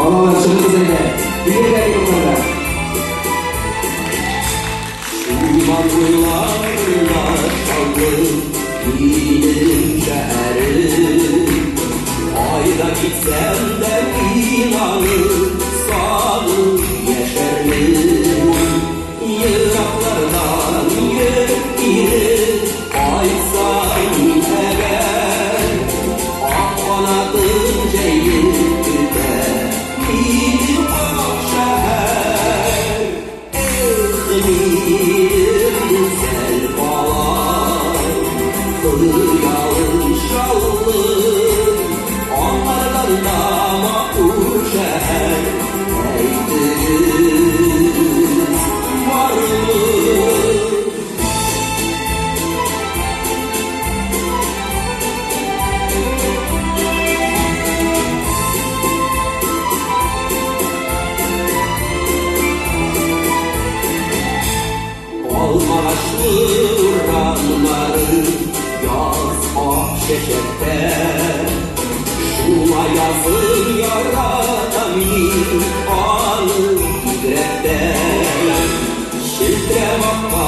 Balalar çıkı sende. Bir gel yukarıda. Şumanlarla çaldım giderim şehri. Ayda gitsem de inanır sağlık yeşerli. Yıraklardan yürü aysan eğer. Akbanadın ceylikte bir şehir. Bir güzel bağlar kıyalım şallı. Onlardan da mahvur şehir. Eydiniz var mı? Almaşlı ranları yaz akşeşette. Şuna yazın yaradamini alır güdrette. Şiltre bakma